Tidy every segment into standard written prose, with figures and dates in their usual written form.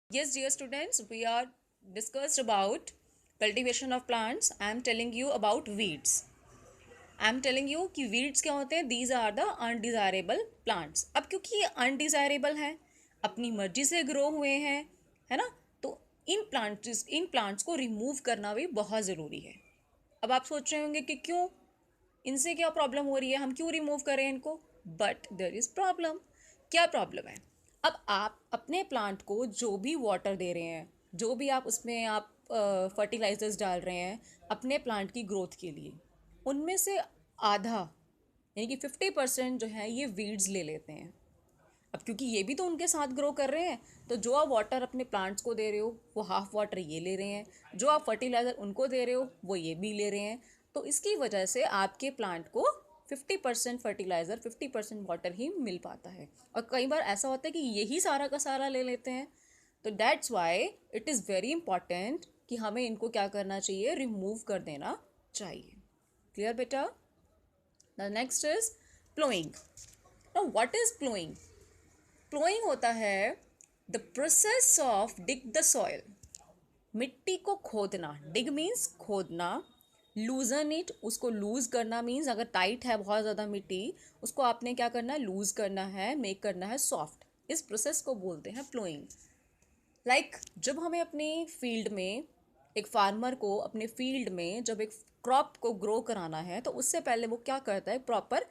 Yes, dear students, we are discussed about cultivation of plants. I am telling you about weeds. I am telling you कि weeds क्या होते हैं. These are the undesirable plants. अब क्योंकि ये undesirable हैं, अपनी मर्जी से ग्रो हुए हैं, है ना, तो इन प्लांट्स को रिमूव करना भी बहुत ज़रूरी है. अब आप सोच रहे होंगे कि क्यों, इनसे क्या प्रॉब्लम हो रही है, हम क्यों रिमूव करें इनको. But there is problem. क्या प्रॉब्लम है? अब आप अपने प्लांट को जो भी वाटर दे रहे हैं, जो भी आप उसमें आप फर्टिलाइजर्स डाल रहे हैं अपने प्लांट की ग्रोथ के लिए, उनमें से आधा यानी कि 50% जो है ये वीड्स ले लेते हैं. अब क्योंकि ये भी तो उनके साथ ग्रो कर रहे हैं, तो जो आप वाटर अपने प्लांट्स को दे रहे हो वो हाफ वाटर ये ले रहे हैं, जो आप फर्टिलाइज़र उनको दे रहे हो वो ये भी ले रहे हैं. तो इसकी वजह से आपके प्लांट को 50% फर्टिलाइज़र 50% वाटर ही मिल पाता है. और कई बार ऐसा होता है कि यही सारा का सारा ले लेते हैं. तो that's why it is very important कि हमें इनको क्या करना चाहिए, रिमूव कर देना चाहिए. क्लियर बेटा? The next is ploughing. Now what is ploughing? Ploughing होता है the process of dig the soil. मिट्टी को खोदना. डिग मीन्स खोदना. लूजन इट, उसको लूज करना मीन्स अगर टाइट है बहुत ज़्यादा मिट्टी, उसको आपने क्या करना है, लूज करना है, मेक करना है सॉफ्ट. इस प्रोसेस को बोलते हैं प्लोइंग. लाइक जब हमें अपनी फील्ड में, एक फार्मर को अपने फील्ड में जब एक क्रॉप को ग्रो कराना है, तो उससे पहले वो क्या करता है, प्रॉपर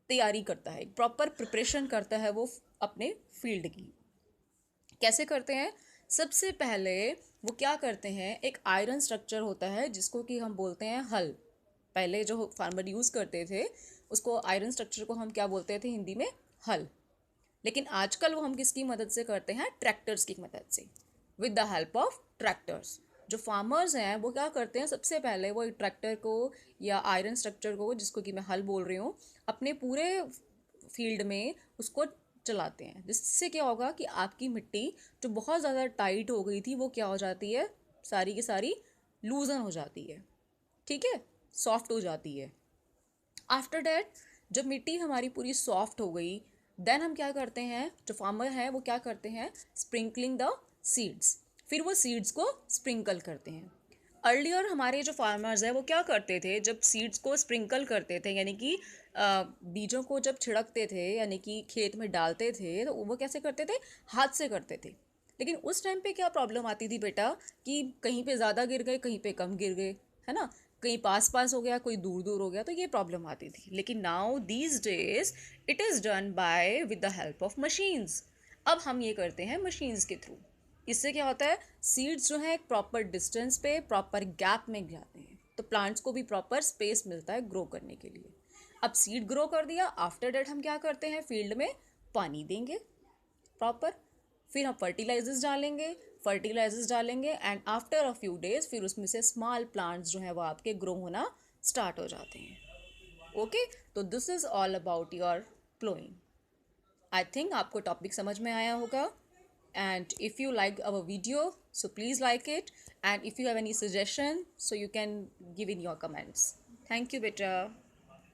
तैयारी करता है, प्रॉपर प्रिपरेशन करता है वो अपने फील्ड की. कैसे करते हैं? सबसे पहले वो क्या करते हैं, एक आयरन स्ट्रक्चर होता है जिसको कि हम बोलते हैं हल. पहले जो फार्मर यूज़ करते थे उसको, आयरन स्ट्रक्चर को हम क्या बोलते थे हिंदी में, हल. लेकिन आजकल वो हम किसकी मदद से करते हैं, ट्रैक्टर्स की मदद से, with the help of tractors. जो फार्मर्स हैं वो क्या करते हैं, सबसे पहले वो एक ट्रैक्टर को या आयरन स्ट्रक्चर को, जिसको कि मैं हल बोल रही हूँ, अपने पूरे फील्ड में उसको चलाते हैं. जिससे क्या होगा कि आपकी मिट्टी जो बहुत ज़्यादा टाइट हो गई थी वो क्या हो जाती है, सारी की सारी लूजन हो जाती है. ठीक है, सॉफ्ट हो जाती है. आफ्टर डैट जब मिट्टी हमारी पूरी सॉफ्ट हो गई, देन हम क्या करते हैं, जो फार्मर हैं वो क्या करते हैं, स्प्रिंकलिंग द सीड्स. फिर वो सीड्स को स्प्रिंकल करते हैं. अर्लियर हमारे जो फार्मर्स हैं वो क्या करते थे, जब सीड्स को स्प्रिंकल करते थे, यानी कि बीजों को जब छिड़कते थे, यानी कि खेत में डालते थे, तो वो कैसे करते थे, हाथ से करते थे. लेकिन उस टाइम पे क्या प्रॉब्लम आती थी बेटा, कि कहीं पे ज़्यादा गिर गए, कहीं पे कम गिर गए, है ना, कहीं पास पास हो गया, कोई दूर दूर हो गया, तो ये प्रॉब्लम आती थी. लेकिन now these days it is done by with the help of machines. अब हम ये करते हैं मशीन्स के थ्रू. इससे क्या होता है, सीड्स जो है एक प्रॉपर डिस्टेंस पे, प्रॉपर गैप में जाते हैं, तो प्लांट्स को भी प्रॉपर स्पेस मिलता है ग्रो करने के लिए. अब सीड ग्रो कर दिया, आफ्टर डेट हम क्या करते हैं, फील्ड में पानी देंगे प्रॉपर. फिर हम फर्टिलाइजर्स डालेंगे and after a few days फिर उसमें से स्मॉल प्लांट्स जो है वो आपके ग्रो होना स्टार्ट हो जाते हैं. ओके, तो this is all about your ploughing. I think आपको टॉपिक समझ में आया होगा. And if you like our video, so please like it. And if you have any suggestion, so you can give in your comments. Thank you, beta.